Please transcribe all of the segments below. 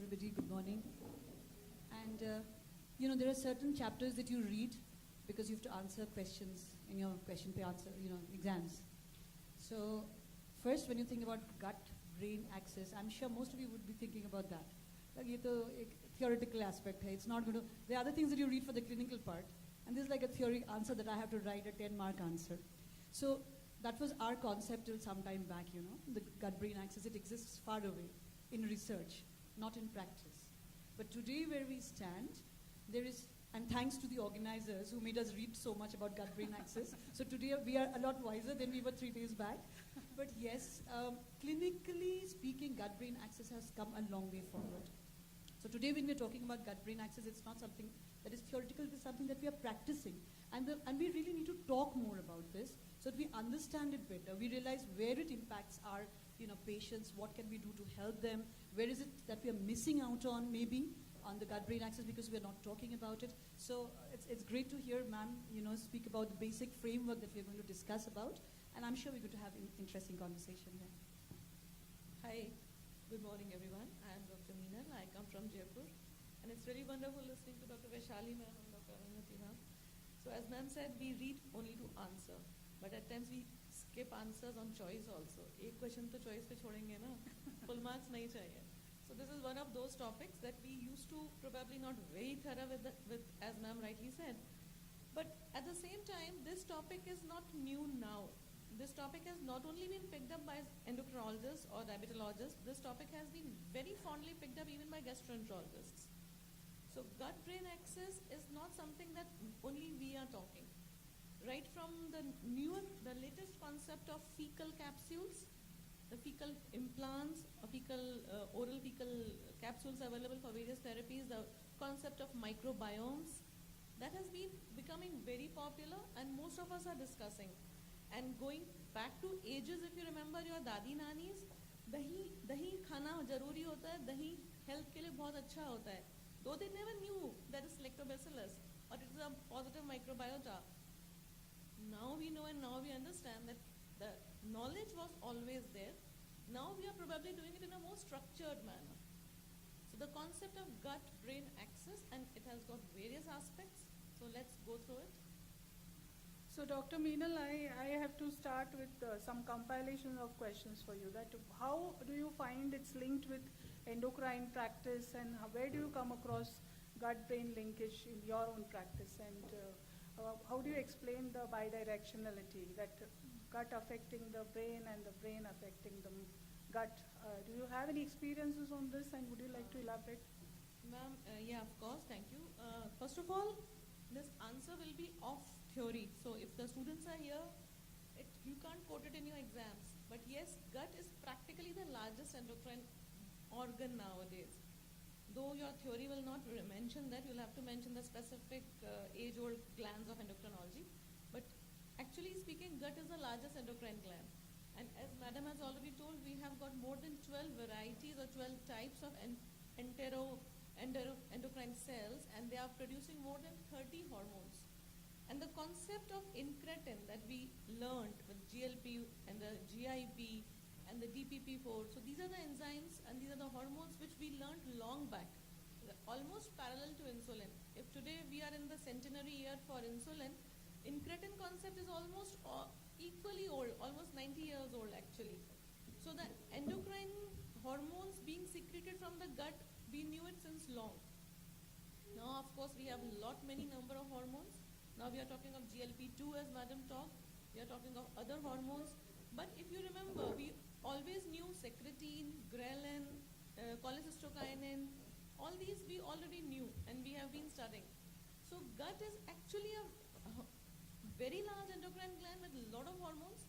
everybody. Good morning. And there are certain chapters that you read because you have to answer questions in your question pay answer, exams. So first, when you think about gut-brain axis, I'm sure most of you would be thinking about that. Like, ये तो एक theoretical aspect है. It's not going to. There are other things that you read for the clinical part, and this is like a theory answer that I have to write a 10-mark answer. So that was our concept till some time back. The gut-brain axis. It exists far away in research, not in practice. But today, where we stand, there is. And thanks to the organizers who made us read so much about gut-brain axis. So today we are a lot wiser than we were 3 days back. But yes, clinically speaking, gut-brain axis has come a long way forward. So today when we're talking about gut-brain axis, it's not something that is theoretical, it's something that we are practicing. And we really need to talk more about this so that we understand it better. We realize where it impacts our patients, what can we do to help them, where is it that we are missing out on maybe, on the gut-brain axis because we're not talking about it. So it's great to hear ma'am, speak about the basic framework that we're going to discuss about, and I'm sure we're going to have an interesting conversation here. Hi, good morning everyone. I am Dr. Minal. I come from Jaipur, and it's really wonderful listening to Dr. Vaishali ma'am and Dr. Arundhati ma'am. So as ma'am said, we read only to answer, but at times we skip answers on choice also. एक question तो choice पे छोड़ेंगे ना, full marks नहीं चाहिए. So this is one of those topics that we used to probably not very thorough with as ma'am rightly said. But at the same time, this topic is not new now. This topic has not only been picked up by endocrinologists or diabetologists, this topic has been very fondly picked up even by gastroenterologists. So gut-brain axis is not something that only we are talking. Right from the latest concept of fecal capsules, the fecal implants, oral fecal capsules available for various therapies, the concept of microbiomes, that has been becoming very popular and most of us are discussing. And going back to ages, if you remember your dadi nanis, dahi khana jaruri hota hai, dahi health ke liye bahut acha hota hai. Though they never knew that it's lactobacillus or it is a positive microbiota. Now we know and now we understand that the knowledge was always there. Now we are probably doing it in a more structured manner. So the concept of gut-brain axis, and it has got various aspects. So let's go through it. So Dr. Minal, I have to start with some compilation of questions for you. That how do you find it's linked with endocrine practice, and where do you come across gut-brain linkage in your own practice, and how do you explain the bidirectionality, that gut affecting the brain and the brain affecting the gut? Do you have any experiences on this, and would you like to elaborate? Ma'am, yeah, of course, thank you. First of all, this answer will be off theory. So if the students are here, you can't quote it in your exams. But yes, gut is practically the largest endocrine organ nowadays. Though your theory will not mention that, you'll have to mention the specific age-old glands of endocrinology. But actually speaking, gut is the largest endocrine gland. And as Madam has already told, we have got more than 12 varieties or 12 types of endocrine cells, and they are producing more than 30 hormones. And the concept of incretin that we learned with GLP and the GIP and the DPP4, so these are the enzymes and these are the hormones which we learned long back, almost parallel to insulin. If today we are in the centenary year for insulin, incretin concept is almost equally old, almost 90 years old actually. So the endocrine hormones being secreted from the gut, we knew it since long. Now of course we have many number of hormones. Now we are talking of GLP-2 as Madam talked, we are talking of other hormones. But if you remember, we always knew secretin, ghrelin, cholecystokinin, all these we already knew and we have been studying. So gut is actually a very large endocrine gland with a lot of hormones,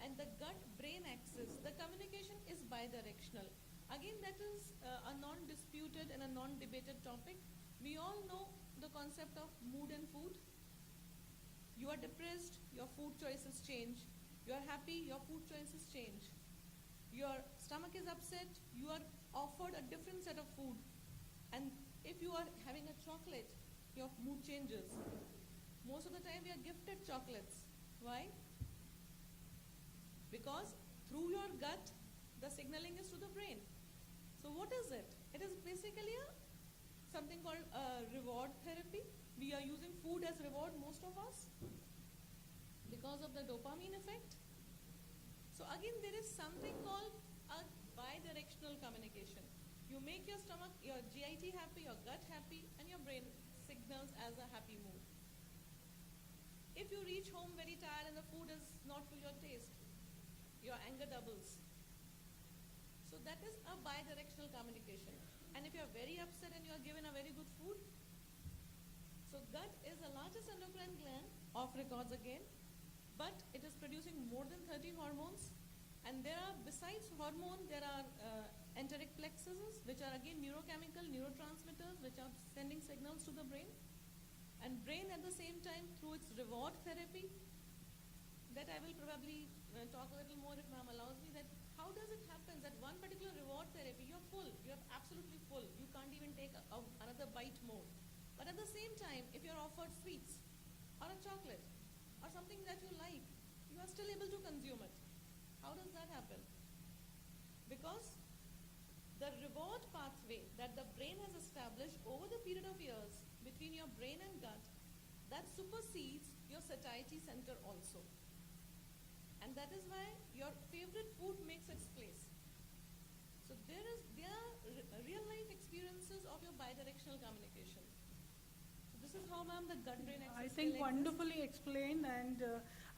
and the gut-brain axis, the communication is bidirectional. Again, that is a non-disputed and a non-debated topic. We all know the concept of mood and food. You are depressed, your food choices change. You are happy, your food choices change. Your stomach is upset, you are offered a different set of food. And if you are having a chocolate, your mood changes. Most of the time we are gifted chocolates. Why? Because through your gut, the signaling is to the brain. So what is it? It is basically something called reward therapy. We are using food as reward, most of us, because of the dopamine effect. So again, there is something called a bidirectional communication. You make your stomach, your GIT happy, your gut happy, and your brain signals as a happy mood. If you reach home very tired and the food is not to your taste, your anger doubles. So that is a bidirectional communication. And if you're very upset and you're given a very good food, so gut is the largest endocrine gland, off records again, but it is producing more than 30 hormones. And there are, besides hormone, there are enteric plexuses, which are again neurochemical neurotransmitters, which are sending signals to the brain. And brain at the same time, through its reward therapy, that I will probably talk a little more if ma'am allows me, that how does it happen that one particular reward therapy, you're full, you're absolutely full, you can't even take another bite more. But at the same time, if you're offered sweets, or a chocolate, or something that you like, you are still able to consume it. How does that happen? Because the reward pathway that the brain has established over the period of years between your brain and gut, that supersedes your satiety center also. And that is why your favorite food makes its place. So there are real life experiences of your bidirectional communication. So this is how, ma'am, the gut-brain axis I think still wonderfully explained. And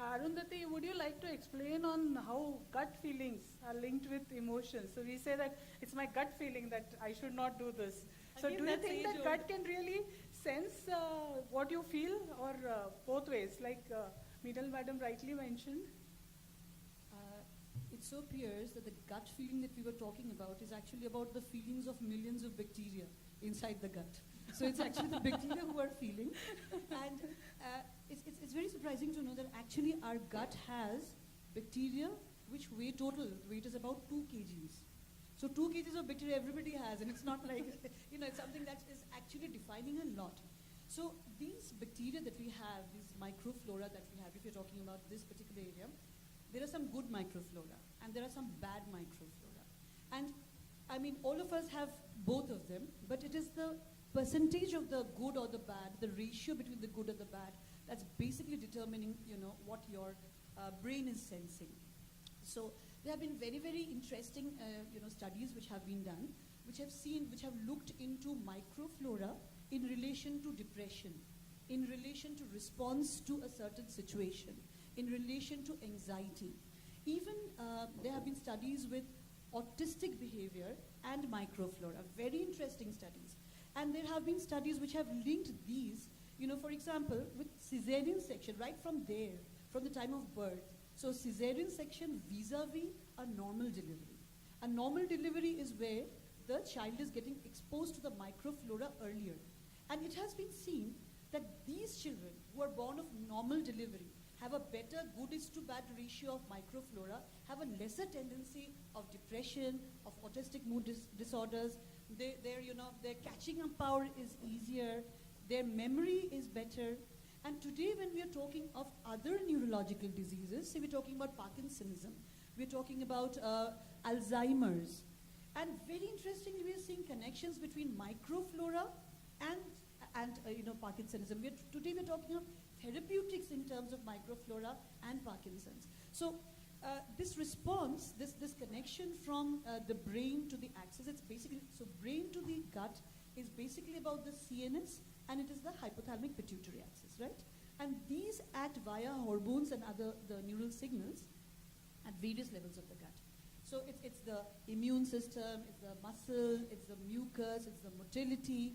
Arundhati, would you like to explain on how gut feelings are linked with emotions? So we say that it's my gut feeling that I should not do this. So Again, do you that's think that age-old. gut can really sense what you feel, or both ways, like Minal madam rightly mentioned? It so appears that the gut feeling that we were talking about is actually about the feelings of millions of bacteria inside the gut. So it's actually the bacteria who are feeling. And it's very surprising to know that actually our gut has bacteria which weigh total. Weight is about 2 kgs. So 2 kgs of bacteria everybody has, and it's not like, it's something that is actually defining a lot. So these bacteria that we have, these microflora that we have, if you're talking about this particular area, there are some good microflora and there are some bad microflora. And I mean, all of us have both of them, but it is the percentage of the good or the bad, the ratio between the good and the bad, that's basically determining, what your brain is sensing. So there have been very, very interesting, studies which have been done, which have looked into microflora in relation to depression, in relation to response to a certain situation, in relation to anxiety. Even there have been studies with autistic behavior and microflora, very interesting studies. And there have been studies which have linked these, for example, with cesarean section, right from there, from the time of birth. So cesarean section vis-a-vis a normal delivery. A normal delivery is where the child is getting exposed to the microflora earlier. And it has been seen that these children who are born of normal delivery have a better good is to bad ratio of microflora, have a lesser tendency of depression, of autistic mood disorders. Their catching up power is easier, their memory is better. And today when we are talking of other neurological diseases, say we're talking about Parkinsonism, we're talking about Alzheimer's, and very interestingly we're seeing connections between microflora and Parkinsonism. Today we're talking of therapeutics in terms of microflora and Parkinson's. So this response, this connection from the brain to the axis, it's basically, so brain to the gut is basically about the CNS, and it is the hypothalamic pituitary axis, right? And these act via hormones and other the neural signals at various levels of the gut. So it's the immune system, it's the muscle, it's the mucus, it's the motility,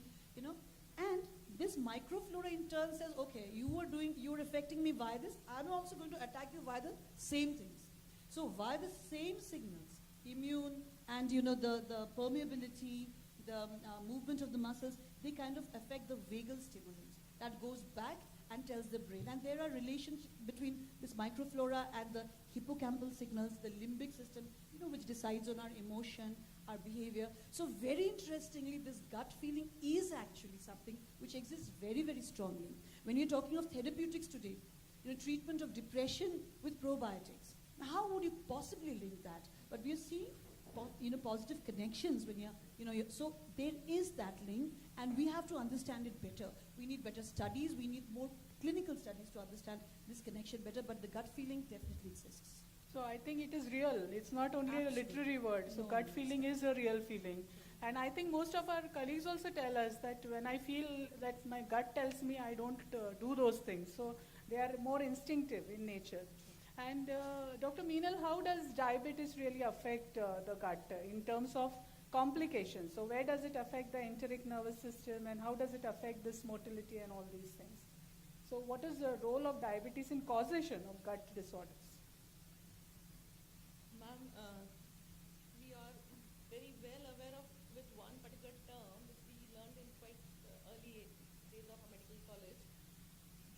and this microflora in turn says, okay, you're affecting me via this, I'm also going to attack you via the same things. So via the same signals, immune and the permeability, the movement of the muscles, they kind of affect the vagal stimulants. That goes back and tells the brain. And there are relations between this microflora and the hippocampal signals, the limbic system, which decides on our emotion, our behavior. So very interestingly, this gut feeling is actually something which exists very, very strongly. When you're talking of therapeutics today, treatment of depression with probiotics. Now, how would you possibly link that? But we are seeing positive connections when you're So there is that link, and we have to understand it better. We need better studies. We need more clinical studies to understand this connection better. But the gut feeling definitely exists. So I think it is real. It's not only Absolutely. a literary word. So No, gut it's- feeling is a real feeling. And I think most of our colleagues also tell us that when I feel that my gut tells me, I don't do those things. So they are more instinctive in nature. And Dr. Minal, how does diabetes really affect the gut in terms of complications? So where does it affect the enteric nervous system, and how does it affect this motility and all these things? So what is the role of diabetes in causation of gut disorders? Ma'am, we are very well aware of with one particular term which we learned in quite early days of our medical college,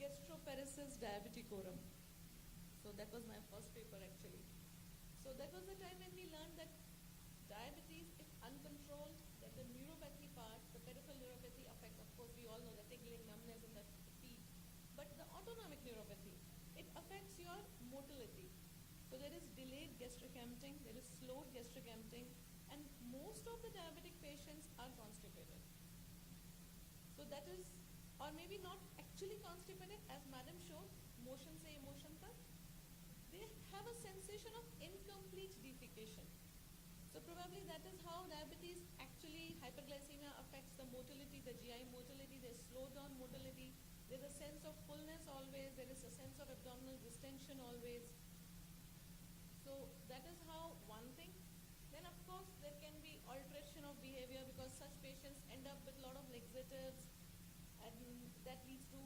gastroparesis diabeticorum. So that was my first paper actually. So that was the time when we learned that diabetes, if uncontrolled, that the neuropathy part, the peripheral neuropathy affects, of course we all know the tingling, numbness in the feet, but the autonomic neuropathy, it affects your motility. So there is delayed gastric emptying, there is slowed gastric emptying, and most of the diabetic patients are constipated. So that is, or maybe not actually constipated, as madam showed, motion se emotion tak, they have a sensation of incomplete defecation. So probably that is how diabetes actually, hyperglycemia affects the motility, the GI motility, there's slow down motility, there's a sense of fullness always, there is a sense of abdominal distension always. So that is how one thing. Then of course there can be alteration of behavior because such patients end up with a lot of laxatives, and that leads to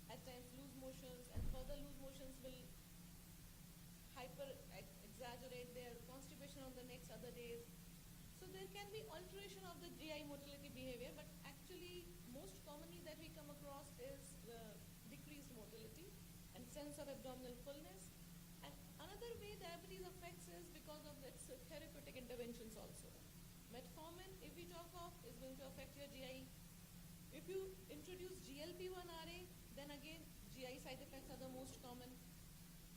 at times loose motions, and further loose motions will exaggerate their constipation on the next other days. So there can be alteration of the GI motility behavior, but actually most commonly that we come across is decreased motility and sense of abdominal fullness. And another way diabetes affects is because of its therapeutic interventions also. Metformin, if we talk of, is going to affect your GI. If you introduce GLP-1RA, then again GI side effects are the most common.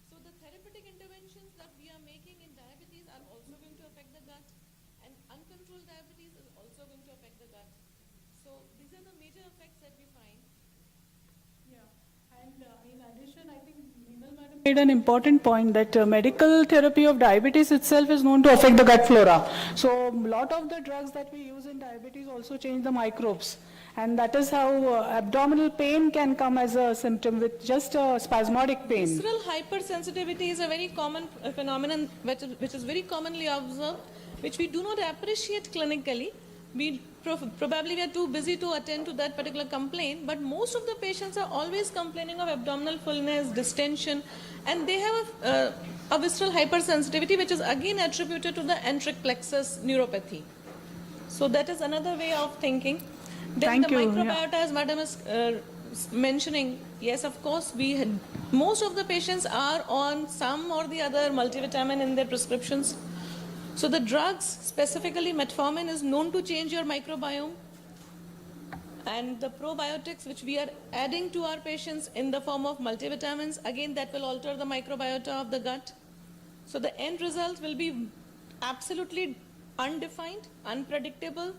So the therapeutic interventions that we are making in diabetes are also going to affect the gut, and uncontrolled diabetes is also going to affect the gut. So these are the major effects that we find. Yeah, and in addition, I think Minal madam made an important point that medical therapy of diabetes itself is known to affect the gut flora. So a lot of the drugs that we use in diabetes also change the microbes. And that is how abdominal pain can come as a symptom with just spasmodic pain. Visceral hypersensitivity is a very common phenomenon which is very commonly observed, which we do not appreciate clinically. Probably we are too busy to attend to that particular complaint, but most of the patients are always complaining of abdominal fullness, distension, and they have a visceral hypersensitivity which is again attributed to the enteric plexus neuropathy. So that is another way of thinking. Then Thank the you, microbiota, as madam is mentioning, yes, of course, most of the patients are on some or the other multivitamin in their prescriptions. So the drugs, specifically metformin, is known to change your microbiome. And the probiotics, which we are adding to our patients in the form of multivitamins, again, that will alter the microbiota of the gut. So the end result will be absolutely undefined, unpredictable,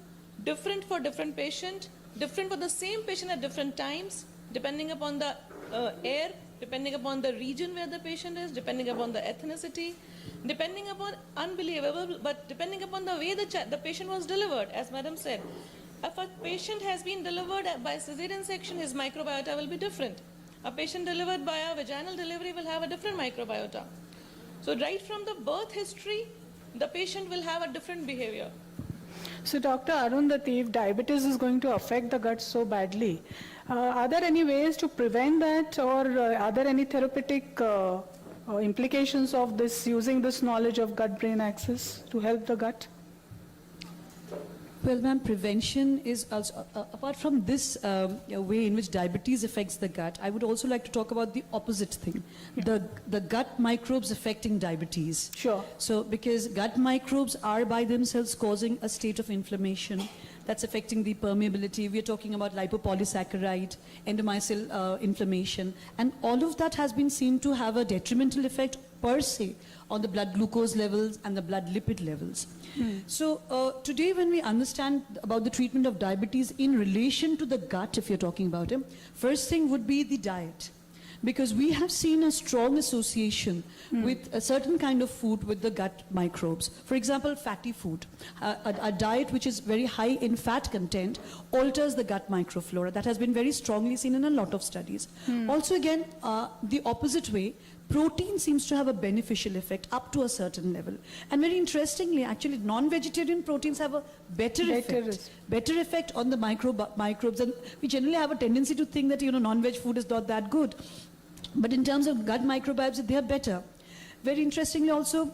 different for different patient, different for the same patient at different times, depending upon the air, depending upon the region where the patient is, depending upon the ethnicity, depending upon, unbelievable, but depending upon the way the patient was delivered, as madam said. If a patient has been delivered by cesarean section, his microbiota will be different. A patient delivered by a vaginal delivery will have a different microbiota. So right from the birth history, the patient will have a different behavior. So Dr. Arundhati, if diabetes is going to affect the gut so badly, are there any ways to prevent that, or are there any therapeutic implications of this, using this knowledge of gut-brain axis to help the gut? Well, ma'am, prevention is also, apart from this way in which diabetes affects the gut, I would also like to talk about the opposite thing, the gut microbes affecting diabetes. Sure. So, because gut microbes are by themselves causing a state of inflammation that's affecting the permeability. We're talking about lipopolysaccharide, endomycel inflammation, and all of that has been seen to have a detrimental effect per se on the blood glucose levels and the blood lipid levels. So today when we understand about the treatment of diabetes in relation to the gut, if you're talking about it, first thing would be the diet. Because we have seen a strong association with a certain kind of food with the gut microbes. For example, fatty food. A diet which is very high in fat content alters the gut microflora. That has been very strongly seen in a lot of studies. Also again, the opposite way, protein seems to have a beneficial effect up to a certain level. And very interestingly, actually, non-vegetarian proteins have a better effect on the microbes. And we generally have a tendency to think that, non-veg food is not that good. But in terms of gut microbiomes, they are better. Very interestingly also,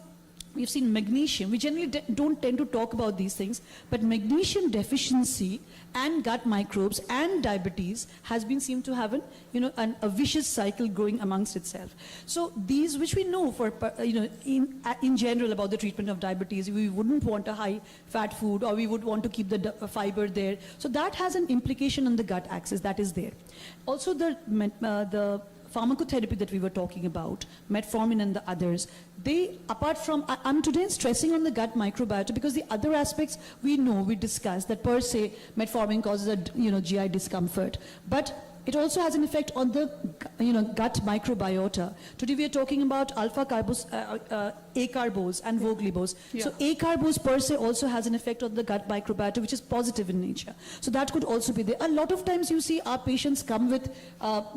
we've seen magnesium. We generally don't tend to talk about these things, but magnesium deficiency and gut microbes and diabetes has been seen to have a vicious cycle going amongst itself. So these, which we know for, in general about the treatment of diabetes, we wouldn't want a high fat food, or we would want to keep the fiber there. So that has an implication on the gut axis, that is there. Also the pharmacotherapy that we were talking about, metformin and the others, they, apart from, I'm today stressing on the gut microbiota because the other aspects we know, we discussed that per se metformin causes a GI discomfort, but it also has an effect on the gut microbiota. Today we are talking about alpha carbos, acarbose and voglibose. Yeah. So acarbose per se also has an effect on the gut microbiota, which is positive in nature. So that could also be there. A lot of times you see our patients come with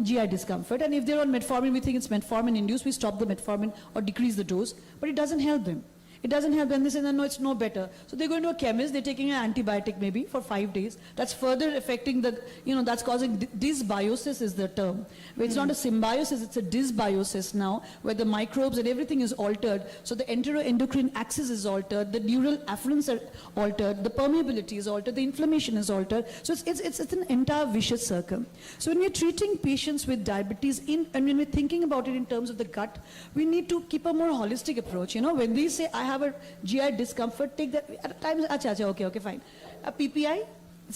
GI discomfort, and if they're on metformin, we think it's metformin induced, we stop the metformin or decrease the dose, but it doesn't help them. It doesn't help them. They say, no, it's no better. So they go into a chemist, they're taking an antibiotic maybe for 5 days. That's further affecting the, that's causing dysbiosis is the term. But it's not a symbiosis, it's a dysbiosis now, where the microbes and everything is altered. So the enteroendocrine axis is altered, the neural afferents are altered, the permeability is altered, the inflammation is altered. So it's an entire vicious circle. So when we're treating patients with diabetes, and when we're thinking about it in terms of the gut, we need to keep a more holistic approach. When we say, I have a GI discomfort, take that at times, okay, fine. A PPI,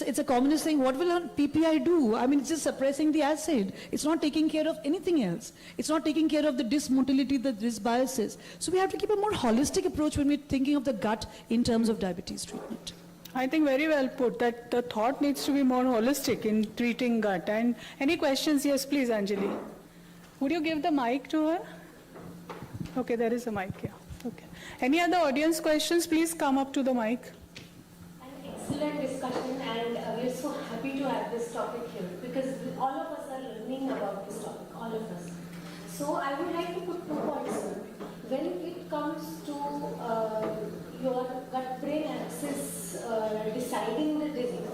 it's a commonest thing. What will a PPI do? I mean, it's just suppressing the acid. It's not taking care of anything else. It's not taking care of the dysmotility, the dysbiosis. So we have to keep a more holistic approach when we're thinking of the gut in terms of diabetes treatment. I think very well put, that the thought needs to be more holistic in treating gut. And any questions? Yes, please, Anjali. Would you give the mic to her? Okay, there is a mic here. Okay. Any other audience questions? Please come up to the mic. An excellent discussion, and we are so happy to have this topic here because all of us are learning about this topic, all of us. So I would like to put 2 points here. When it comes to your gut-brain axis deciding the disease,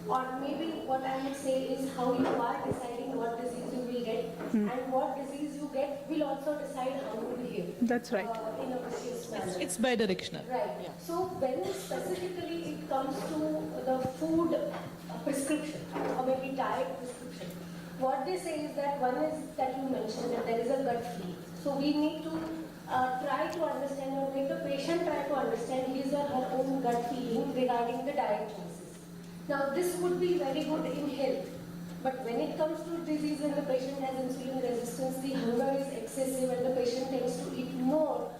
or maybe what I would say is how you are deciding what disease you will get, and what disease you get will also decide how you behave. That's right. In a vicious manner. It's bidirectional. Right. Yeah. So when specifically it comes to the food prescription or maybe diet prescription, what they say is that one is that you mentioned that there is a gut feeling. So we need to try to understand, or make the patient try to understand his or her own gut feeling regarding the diet choices. Now this would be very good in health, but when it comes to disease, when the patient has insulin resistance, the hunger is excessive and the patient tends to eat more,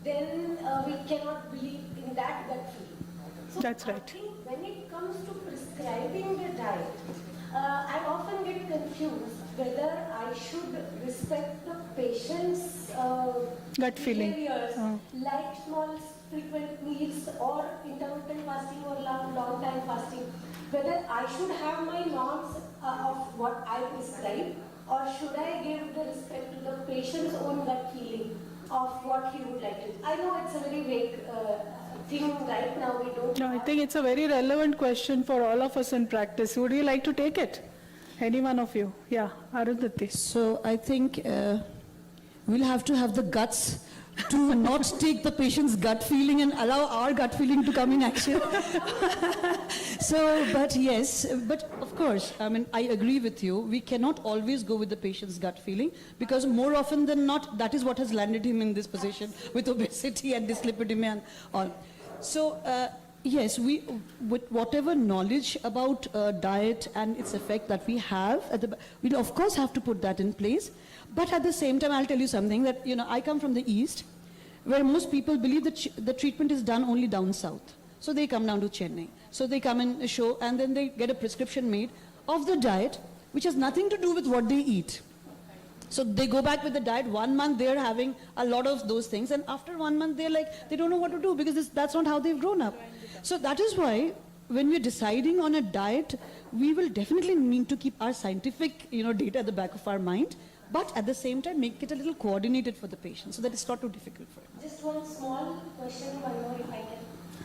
then we cannot believe in that gut feeling. So That's right. I think when it comes to prescribing the diet, I often get confused whether I should respect the patient's Gut feeling. behaviors, like small frequent meals or intermittent fasting or long time fasting, whether I should have my norms of what I prescribe, or should I give the respect to the patient's own gut feeling of what he would like to. I know it's a very vague thing right now, we don't No, I have- think it's a very relevant question for all of us in practice. Would you like to take it? Any one of you? Yeah, Arundhati. So I think we'll have to have the guts to not take the patient's gut feeling and allow our gut feeling to come in action. So, but yes, but of course, I mean, I agree with you. We cannot always go with the patient's gut feeling because more often than not, that is what has landed him in this position with obesity and dyslipidemia and all. So, Yes, we, with whatever knowledge about diet and its effect that we have, we'll of course have to put that in place. But at the same time, I'll tell you something that, I come from the East, where most people believe that the treatment is done only down south. So they come down to Chennai. So they come and show, and then they get a prescription made of the diet, which has nothing to do with what they eat. So they go back with the diet. 1 month they're having a lot of those things, and after 1 month they're like, they don't know what to do because that's not how they've grown up. So that is why when we're deciding on a diet, we will definitely need to keep our scientific data at the back of our mind, but at the same time make it a little coordinated for the patient so that it's not too difficult for him. Just one small question, one more if I can.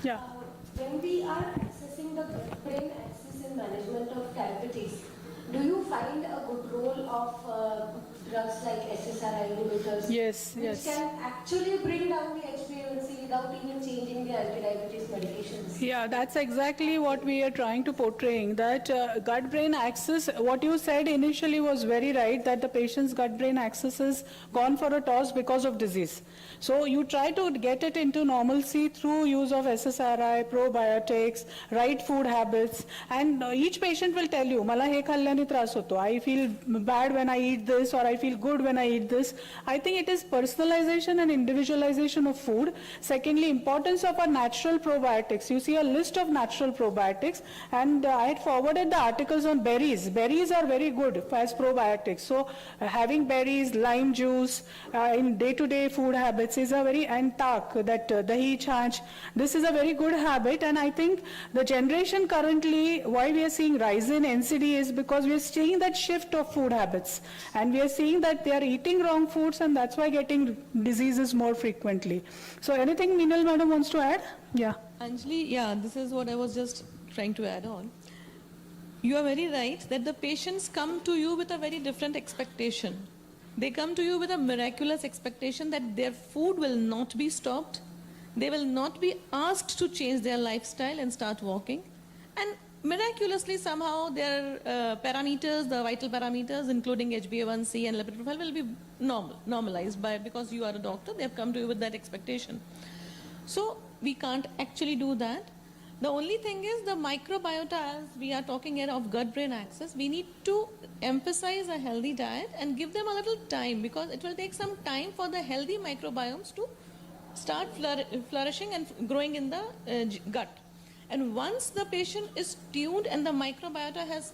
Yeah. When we are accessing the gut-brain axis in management of diabetes, do you find a good role of drugs like SSRI inhibitors? Yes, which yes. can actually bring down the HbA1c without even changing the anti-diabetes medications? Yeah, that's exactly what we are trying to portraying, that gut-brain axis, what you said initially was very right, that the patient's gut-brain axis is gone for a toss because of disease. So you try to get it into normalcy through use of SSRI, probiotics, right food habits, and each patient will tell you, "Mala he khallani tras hoto. I feel bad when I eat this, or I feel good when I eat this." I think it is personalization and individualization of food. Secondly, importance of our natural probiotics. You see a list of natural probiotics, and I had forwarded the articles on berries. Berries are very good as probiotics. So having berries, lime juice in day-to-day food habits is a very, and tak, that dahi chach, this is a very good habit. And I think the generation currently, why we are seeing rise in NCD is because we are seeing that shift of food habits, and we are seeing that they are eating wrong foods, and that's why getting diseases more frequently. So anything Minal madam wants to add? Yeah. Anjali, yeah, this is what I was just trying to add on. You are very right that the patients come to you with a very different expectation. They come to you with a miraculous expectation that their food will not be stopped. They will not be asked to change their lifestyle and start walking. And miraculously somehow their parameters, the vital parameters, including HbA1c and lipid profile, will be normalized because you are a doctor. They have come to you with that expectation. So we can't actually do that. The only thing is the microbiota, as we are talking here of gut-brain axis, we need to emphasize a healthy diet and give them a little time, because it will take some time for the healthy microbiomes to start flourishing and growing in the gut. And once the patient is tuned and the microbiota has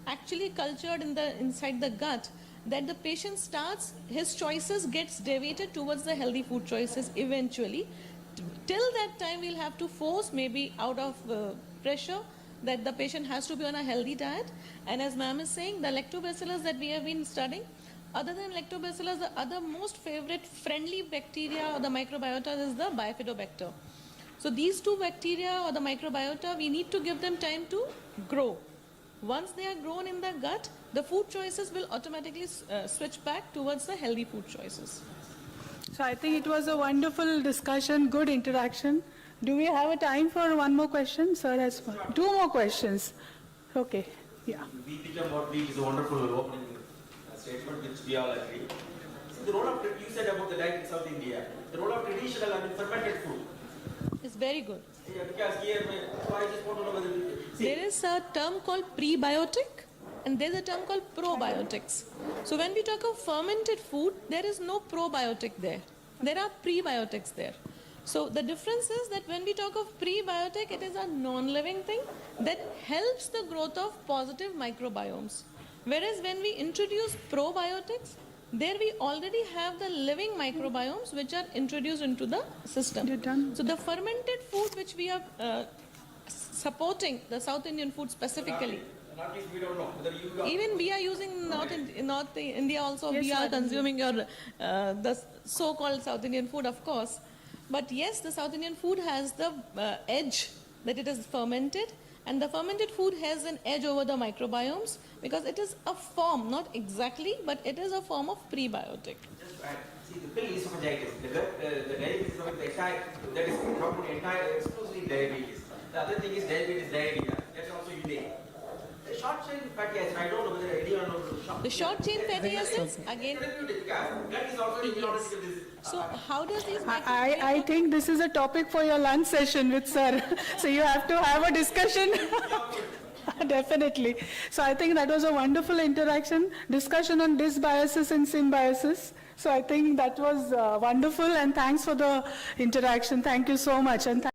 actually cultured inside the gut, that the patient starts, his choices gets deviated towards the healthy food choices eventually. Till that time, we'll have to force, maybe out of pressure, that the patient has to be on a healthy diet. And as ma'am is saying, the lactobacillus that we have been studying, other than lactobacillus, the other most favorite friendly bacteria or the microbiota is the bifidobacter. So these two bacteria or the microbiota, we need to give them time to grow. Once they are grown in the gut, the food choices will automatically switch back towards the healthy food choices. So I think it was a wonderful discussion, good interaction. Do we have a time for one more question? Sir has one. Two more questions. Okay, yeah. We become what we is a wonderful opening statement which we all agree. So the role of, you said about the diet in South India, the role of traditional and fermented food. It's very good. Yeah, because here, so I just want to know whether There is a term called prebiotic and there's a term called probiotics. So when we talk of fermented food, there is no probiotic there. There are prebiotics there. So the difference is that when we talk of prebiotic, it is a non-living thing that helps the growth of positive microbiomes. Whereas when we introduce probiotics, there we already have the living microbiomes which are introduced into the system. You're done. So the fermented food which we are supporting, the South Indian food specifically, we don't know whether you got even we are using North India also, Yes, we are madam. consuming your the so-called South Indian food, of course. But yes, the South Indian food has the edge that it is fermented, and the fermented food has an edge over the microbiomes because it is a form, not exactly, but it is a form of prebiotic. just see the pill esophagitis, the diabetes is the entire, that is probably entire exclusively diabetes. The other thing is diabetes diarrhea, that's also unique. The short chain fatty acid, I don't know whether anyone knows The short chain fatty acids, again, because gut is also important because this So how does these I think this is a topic for your lunch session with sir. So you have to have a discussion. Definitely. So I think that was a wonderful discussion on dysbiosis and symbiosis. So I think that was wonderful, and thanks for the interaction. Thank you so much. And